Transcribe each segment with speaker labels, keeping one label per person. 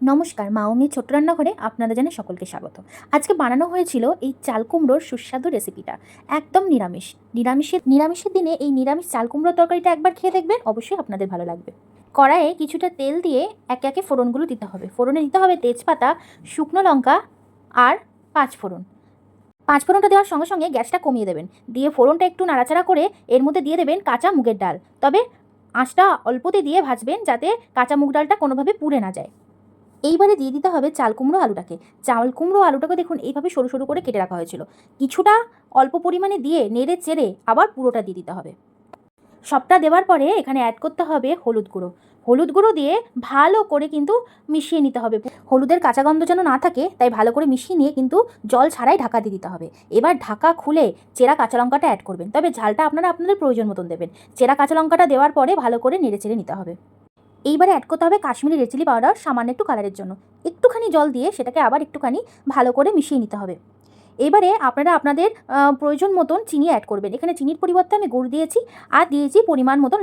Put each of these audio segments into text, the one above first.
Speaker 1: নমস্কার, মাউমির ছোট্ট রান্নাঘরে আপনাদের জানাই সকলকে স্বাগত। আজকে বানানো হয়েছিল এই চাল কুমড়োর সুস্বাদু রেসিপিটা। একদম নিরামিষ। নিরামিষের দিনে এই নিরামিষ চাল কুমড়োর তরকারিটা একবার খেয়ে দেখবেন, অবশ্যই আপনাদের ভালো লাগবে। কড়াইয়ে কিছুটা তেল দিয়ে একে একে ফোড়নগুলো দিতে হবে। ফোড়নে দিতে হবে তেজপাতা, শুকনো লঙ্কা আর পাঁচফোড়ন। পাঁচফোড়নটা দেওয়ার সঙ্গে সঙ্গে গ্যাসটা কমিয়ে দেবেন। দিয়ে ফোড়নটা একটু নাড়াচাড়া করে এর মধ্যে দিয়ে দেবেন কাঁচা মুগের ডাল। তবে আঁচটা অল্পতে দিয়ে ভাজবেন, যাতে কাঁচা মুগ ডালটা কোনোভাবে পুড়ে না যায়। এইবারে দিয়ে দিতে হবে চাল কুমড়ো আলুটাকে। চাল কুমড়ো আলুটাকে দেখুন এইভাবে সরু সরু করে কেটে রাখা হয়েছিল। কিছুটা অল্প পরিমাণে দিয়ে নেড়ে চেড়ে আবার পুরোটা দিয়ে দিতে হবে। সবটা দেওয়ার পরে এখানে অ্যাড করতে হবে হলুদ গুঁড়ো। হলুদ গুঁড়ো দিয়ে ভালো করে কিন্তু মিশিয়ে নিতে হবে। হলুদের কাঁচা গন্ধ যেন না থাকে, তাই ভালো করে মিশিয়ে নিয়ে কিন্তু জল ছাড়াই ঢাকা দিয়ে দিতে হবে। এবার ঢাকা খুলে চেরা কাঁচা লঙ্কাটা অ্যাড করবেন, তবে ঝালটা আপনারা আপনাদের প্রয়োজন মতন দেবেন। চেরা কাঁচা লঙ্কাটা দেওয়ার পরে ভালো করে নেড়ে চেড়ে নিতে হবে। এইবারে অ্যাড করতে হবে কাশ্মীরি রেড চিলি পাউডার, সামান্য একটু কালারের জন্য। একটুখানি জল দিয়ে সেটাকে আবার একটুখানি ভালো করে মিশিয়ে নিতে হবে। এবারে আপনারা আপনাদের প্রয়োজন মতন চিনি অ্যাড করবেন। এখানে চিনির পরিবর্তে আমি গুড় দিয়েছি আর দিয়েছি পরিমাণ মতন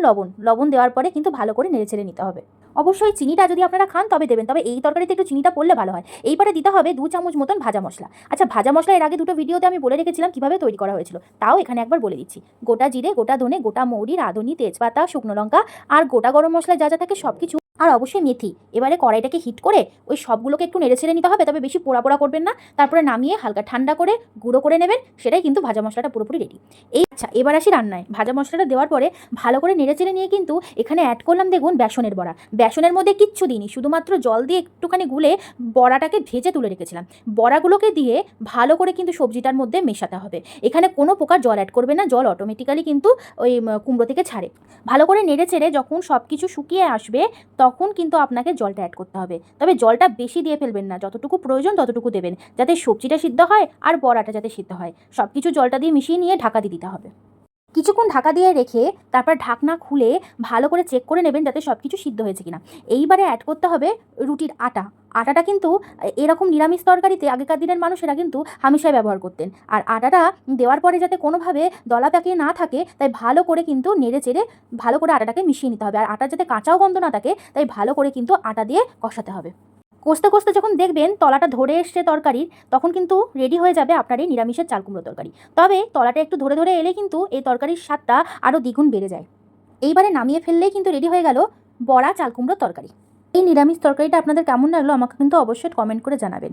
Speaker 1: লবণ দেওয়ার পরে কিন্তু ভালো করে নেড়েচেড়ে নিতে হবে। অবশ্যই চিনিটা যদি আপনারা খান তবে দেবেন, তবে এই তরকারিতে একটু চিনিটা পড়লে ভালো হয়। এইবারে দিতে হবে 2 চামচ মতন ভাজা মশলা। আচ্ছা, ভাজা মশলা এর আগে দুটো ভিডিওতে আমি বলে রেখেছিলাম কীভাবে তৈরি করা হয়েছিল, তাও এখানে একবার বলে দিচ্ছি। গোটা জিরে, গোটা ধনে, গোটা মৌরি, রাঁধুনি, তেজপাতা, শুকনো লঙ্কা আর গোটা গরম মশলা যা যা থাকে সব কিছু, আর অবশ্যই মেথি। এবারে কড়াইটাকে হিট করে ওই সবগুলোকে একটু নেড়ে ছেড়ে নিতে হবে, তবে বেশি পোড়া পোড়া করবেন না। তারপরে নামিয়ে হালকা ঠান্ডা করে গুঁড়ো করে নেবেন, সেটাই কিন্তু ভাজা মশলাটা পুরোপুরি রেডি। আচ্ছা, এবার আসি রান্নায়। ভাজা মশলাটা দেওয়ার পরে ভালো করে নেড়ে চেড়ে নিয়ে কিন্তু এখানে অ্যাড করলাম দেখুন বেসনের বড়া। বেসনের মধ্যে কিচ্ছু দিইনি, শুধুমাত্র জল দিয়ে একটুখানি গুলে বড়াটাকে ভেজে তুলে রেখেছিলাম। বড়াগুলোকে দিয়ে ভালো করে কিন্তু সবজিটার মধ্যে মেশাতে হবে। এখানে কোনো প্রকার জল অ্যাড করবে না, জল অটোমেটিক্যালি কিন্তু ওই কুমড়ো থেকে ছাড়ে। ভালো করে নেড়ে চেড়ে যখন সব কিছু শুকিয়ে আসবে তখন কিন্তু আপনাকে জলটা অ্যাড করতে হবে। তবে জলটা বেশি দিয়ে ফেলবেন না, যতটুকু প্রয়োজন ততটুকু দেবেন, যাতে সবজিটা সিদ্ধ হয় আর বড়াটা যাতে সিদ্ধ হয়। সব কিছু জলটা দিয়ে মিশিয়ে নিয়ে ঢাকা দিয়ে দিতে হবে। কিছুক্ষণ ঢাকা দিয়ে রেখে তারপর ঢাকনা খুলে ভালো করে চেক করে নেবেন যাতে সব কিছু সিদ্ধ হয়েছে কিনা। এইবারে অ্যাড করতে হবে রুটির আটা। আটাটা কিন্তু এরকম নিরামিষ তরকারিতে আগেকার দিনের মানুষেরা কিন্তু হামেশাই ব্যবহার করতেন। আর আটাটা দেওয়ার পরে যাতে কোনোভাবে দলা পাকিয়ে না থাকে, তাই ভালো করে কিন্তু নেড়ে চেড়ে ভালো করে আটাটাকে মিশিয়ে নিতে হবে। আর আটার যাতে কাঁচাও গন্ধ না থাকে, তাই ভালো করে কিন্তু আটা দিয়ে কষাতে হবে। কষতে কষতে যখন দেখবেন তলাটা ধরে এসছে তরকারির, তখন কিন্তু রেডি হয়ে যাবে আপনার এই নিরামিষের চাল কুমড়ো তরকারি। তবে তলাটা একটু ধরে ধরে এলে কিন্তু এই তরকারির স্বাদটা আরও দ্বিগুণ বেড়ে যায়। এইবারে নামিয়ে ফেললেই কিন্তু রেডি হয়ে গেল বড়া চাল কুমড়োর তরকারি। এই নিরামিষ তরকারিটা আপনাদের কেমন লাগলো আমাকে কিন্তু অবশ্যই কমেন্ট করে জানাবেন।